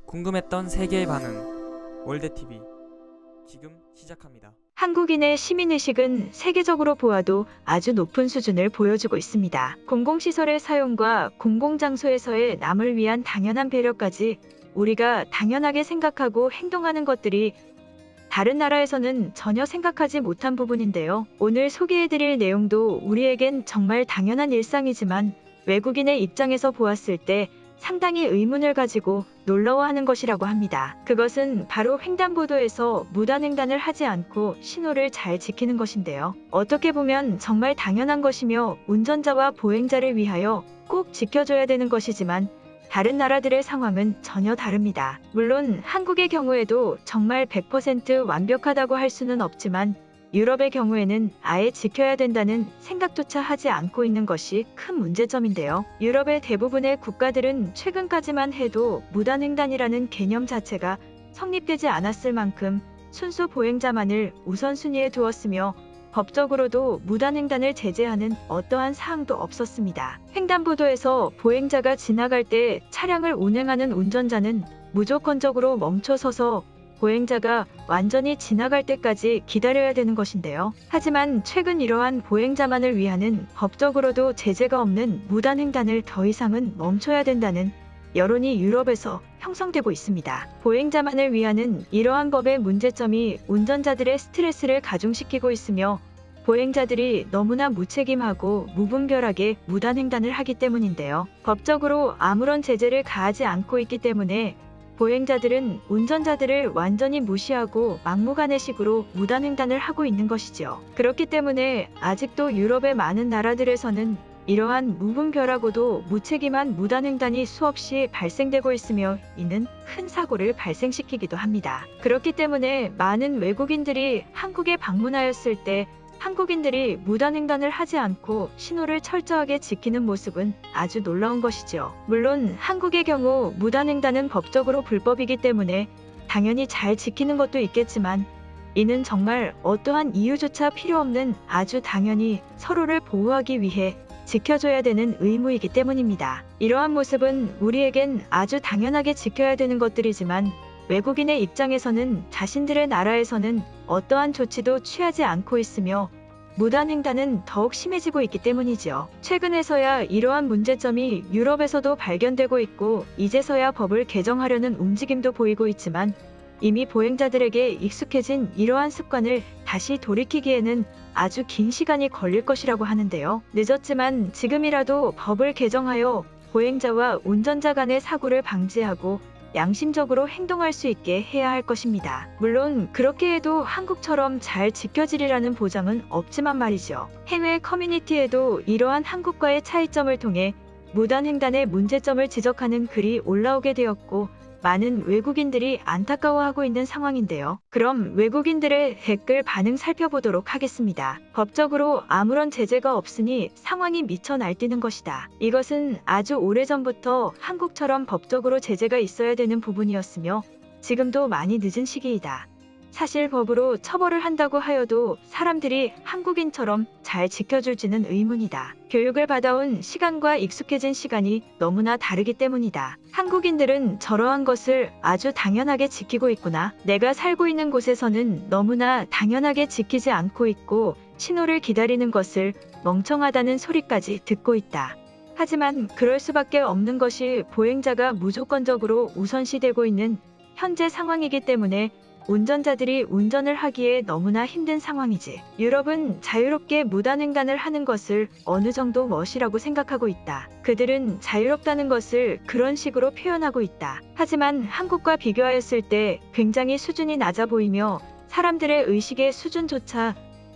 궁금했던 세계의 반응 월드TV 지금 시작합니다. 한국인의 시민의식은 세계적으로 보아도 아주 높은 수준을 보여주고 있습니다. 공공시설의 사용과 공공장소에서의 남을 위한 당연한 배려까지 우리가 당연하게 생각하고 행동하는 것들이 다른 나라에서는 전혀 생각하지 못한 부분인데요. 오늘 소개해드릴 내용도 우리에겐 정말 당연한 일상이지만 외국인의 입장에서 보았을 때 상당히 의문을 가지고 놀라워하는 것이라고 합니다. 그것은 바로 횡단보도에서 무단횡단을 하지 않고 신호를 잘 지키는 것인데요. 어떻게 보면 정말 당연한 것이며 운전자와 보행자를 위하여 꼭 지켜줘야 되는 것이지만 다른 나라들의 상황은 전혀 다릅니다. 물론 한국의 경우에도 정말 100% 완벽하다고 할 수는 없지만 유럽의 경우에는 아예 지켜야 된다는 생각조차 하지 않고 있는 것이 큰 문제점인데요. 유럽의 대부분의 국가들은 최근까지만 해도 무단횡단이라는 개념 자체가 성립되지 않았을 만큼 순수 보행자만을 우선순위에 두었으며 법적으로도 무단횡단을 제재하는 어떠한 사항도 없었습니다. 횡단보도에서 보행자가 지나갈 때 차량을 운행하는 운전자는 무조건적으로 멈춰서서 보행자가 완전히 지나갈 때까지 기다려야 되는 것인데요. 하지만 최근 이러한 보행자만을 위하는 법적으로도 제재가 없는 무단횡단을 더 이상은 멈춰야 된다는 여론이 유럽에서 형성되고 있습니다. 보행자만을 위하는 이러한 법의 문제점이 운전자들의 스트레스를 가중시키고 있으며 보행자들이 너무나 무책임하고 무분별하게 무단횡단을 하기 때문인데요. 법적으로 아무런 제재를 가하지 않고 있기 때문에 보행자들은 운전자들을 완전히 무시하고 막무가내식으로 무단횡단을 하고 있는 것이죠. 그렇기 때문에 아직도 유럽의 많은 나라들에서는 이러한 무분별하고도 무책임한 무단횡단이 수없이 발생되고 있으며 이는 큰 사고를 발생시키기도 합니다. 그렇기 때문에 많은 외국인들이 한국에 방문하였을 때 한국인들이 무단횡단을 하지 않고 신호를 철저하게 지키는 모습은 아주 놀라운 것이죠. 물론 한국의 경우 무단횡단은 법적으로 불법이기 때문에 당연히 잘 지키는 것도 있겠지만 이는 정말 어떠한 이유조차 필요 없는 아주 당연히 서로를 보호하기 위해 지켜줘야 되는 의무이기 때문입니다. 이러한 모습은 우리에겐 아주 당연하게 지켜야 되는 것들이지만 외국인의 입장에서는 자신들의 나라에서는 어떠한 조치도 취하지 않고 있으며 무단횡단은 더욱 심해지고 있기 때문이죠. 최근에서야 이러한 문제점이 유럽에서도 발견되고 있고 이제서야 법을 개정하려는 움직임도 보이고 있지만 이미 보행자들에게 익숙해진 이러한 습관을 다시 돌이키기에는 아주 긴 시간이 걸릴 것이라고 하는데요. 늦었지만 지금이라도 법을 개정하여 보행자와 운전자 간의 사고를 방지하고 양심적으로 행동할 수 있게 해야 할 것입니다. 물론 그렇게 해도 한국처럼 잘 지켜지리라는 보장은 없지만 말이죠. 해외 커뮤니티에도 이러한 한국과의 차이점을 통해 무단횡단의 문제점을 지적하는 글이 올라오게 되었고 많은 외국인들이 안타까워하고 있는 상황인데요. 그럼 외국인들의 댓글 반응 살펴보도록 하겠습니다. 법적으로 아무런 제재가 없으니 상황이 미쳐 날뛰는 것이다. 이것은 아주 오래전부터 한국처럼 법적으로 제재가 있어야 되는 부분이었으며 지금도 많이 늦은 시기이다. 사실 법으로 처벌을 한다고 하여도 사람들이 한국인처럼 잘 지켜줄지는 의문이다. 교육을 받아온 시간과 익숙해진 시간이 너무나 다르기 때문이다. 한국인들은 저러한 것을 아주 당연하게 지키고 있구나. 내가 살고 있는 곳에서는 너무나 당연하게 지키지 않고 있고 신호를 기다리는 것을 멍청하다는 소리까지 듣고 있다. 하지만 그럴 수밖에 없는 것이 보행자가 무조건적으로 우선시되고 있는 현재 상황이기 때문에 운전자들이 운전을 하기에 너무나 힘든 상황이지. 유럽은 자유롭게 무단횡단을 하는 것을 어느 정도 멋이라고 생각하고 있다. 그들은 자유롭다는 것을 그런 식으로 표현하고 있다. 하지만 한국과 비교하였을 때 굉장히 수준이 낮아 보이며 사람들의 의식의 수준조차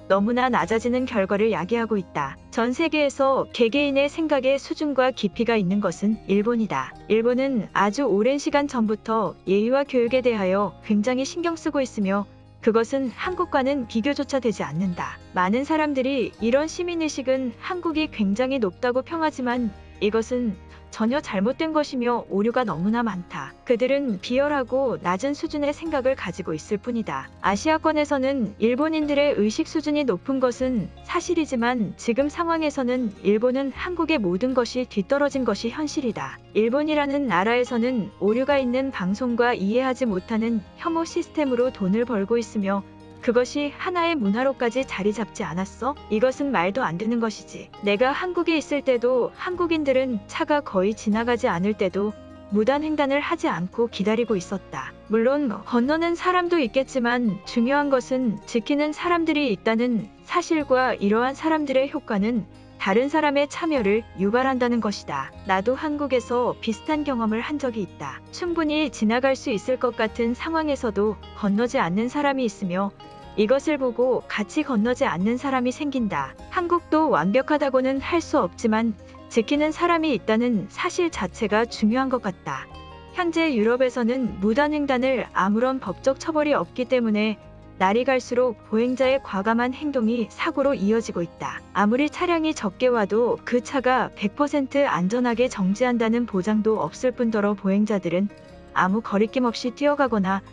너무나 낮아지는 결과를 야기하고 있다. 전 세계에서 개개인의 생각의 수준과 깊이가 있는 것은 일본이다. 일본은 아주 오랜 시간 전부터 예의와 교육에 대하여 굉장히 신경 쓰고 있으며 그것은 한국과는 비교조차 되지 않는다. 많은 사람들이 이런 시민의식은 한국이 굉장히 높다고 평하지만 이것은 전혀 잘못된 것이며 오류가 너무나 많다. 그들은 비열하고 낮은 수준의 생각을 가지고 있을 뿐이다. 아시아권에서는 일본인들의 의식 수준이 높은 것은 사실이지만 지금 상황에서는 일본은 한국의 모든 것이 뒤떨어진 것이 현실이다. 일본이라는 나라에서는 오류가 있는 방송과 이해하지 못하는 혐오 시스템으로 돈을 벌고 있으며 그것이 하나의 문화로까지 자리 잡지 않았어? 이것은 말도 안 되는 것이지. 내가 한국에 있을 때도 한국인들은 차가 거의 지나가지 않을 때도 무단횡단을 하지 않고 기다리고 있었다. 물론 건너는 사람도 있겠지만 중요한 것은 지키는 사람들이 있다는 사실과 이러한 사람들의 효과는 다른 사람의 참여를 유발한다는 것이다. 나도 한국에서 비슷한 경험을 한 적이 있다. 충분히 지나갈 수 있을 것 같은 상황에서도 건너지 않는 사람이 있으며 이것을 보고 같이 건너지 않는 사람이 생긴다. 한국도 완벽하다고는 할 수 없지만 지키는 사람이 있다는 사실 자체가 중요한 것 같다. 현재 유럽에서는 무단횡단을 아무런 법적 처벌이 없기 때문에 날이 갈수록 보행자의 과감한 행동이 사고로 이어지고 있다. 아무리 차량이 적게 와도 그 차가 100% 안전하게 정지한다는 보장도 없을 뿐더러 보행자들은 아무 거리낌 없이 뛰어가거나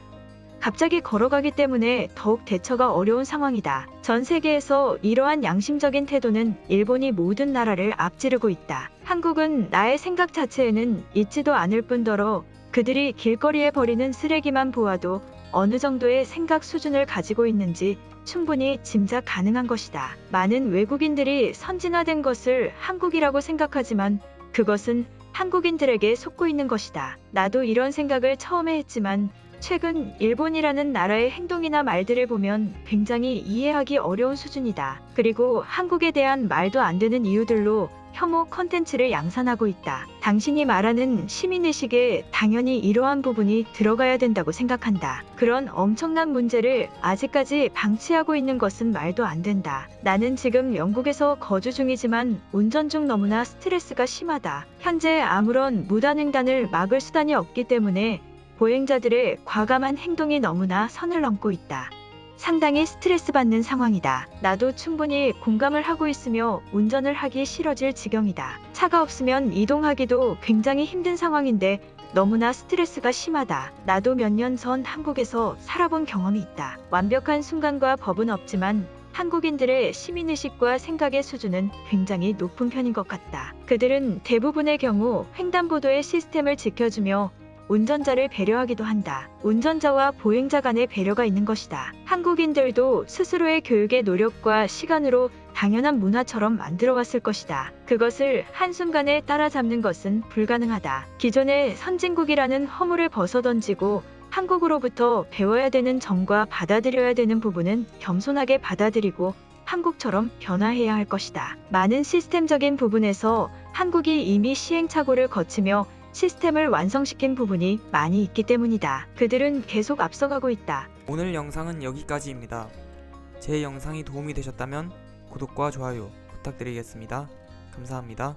갑자기 걸어가기 때문에 더욱 대처가 어려운 상황이다. 전 세계에서 이러한 양심적인 태도는 일본이 모든 나라를 앞지르고 있다. 한국은 나의 생각 자체에는 있지도 않을 뿐더러 그들이 길거리에 버리는 쓰레기만 보아도 어느 정도의 생각 수준을 가지고 있는지 충분히 짐작 가능한 것이다. 많은 외국인들이 선진화된 것을 한국이라고 생각하지만 그것은 한국인들에게 속고 있는 것이다. 나도 이런 생각을 처음에 했지만 최근 일본이라는 나라의 행동이나 말들을 보면 굉장히 이해하기 어려운 수준이다. 그리고 한국에 대한 말도 안 되는 이유들로 혐오 컨텐츠를 양산하고 있다. 당신이 말하는 시민의식에 당연히 이러한 부분이 들어가야 된다고 생각한다. 그런 엄청난 문제를 아직까지 방치하고 있는 것은 말도 안 된다. 나는 지금 영국에서 거주 중이지만 운전 중 너무나 스트레스가 심하다. 현재 아무런 무단횡단을 막을 수단이 없기 때문에 보행자들의 과감한 행동이 너무나 선을 넘고 있다. 상당히 스트레스 받는 상황이다. 나도 충분히 공감을 하고 있으며 운전을 하기 싫어질 지경이다. 차가 없으면 이동하기도 굉장히 힘든 상황인데 너무나 스트레스가 심하다. 나도 몇 년 전 한국에서 살아본 경험이 있다. 완벽한 순간과 법은 없지만 한국인들의 시민의식과 생각의 수준은 굉장히 높은 편인 것 같다. 그들은 대부분의 경우 횡단보도의 시스템을 지켜주며 운전자를 배려하기도 한다. 운전자와 보행자 간의 배려가 있는 것이다. 한국인들도 스스로의 교육의 노력과 시간으로 당연한 문화처럼 만들어왔을 것이다. 그것을 한순간에 따라잡는 것은 불가능하다. 기존의 선진국이라는 허물을 벗어던지고 한국으로부터 배워야 되는 점과 받아들여야 되는 부분은 겸손하게 받아들이고 한국처럼 변화해야 할 것이다. 많은 시스템적인 부분에서 한국이 이미 시행착오를 거치며 시스템을 완성시킨 부분이 많이 있기 때문이다. 그들은 계속 앞서가고 있다. 오늘 영상은 여기까지입니다. 제 영상이 도움이 되셨다면 구독과 좋아요 부탁드리겠습니다. 감사합니다.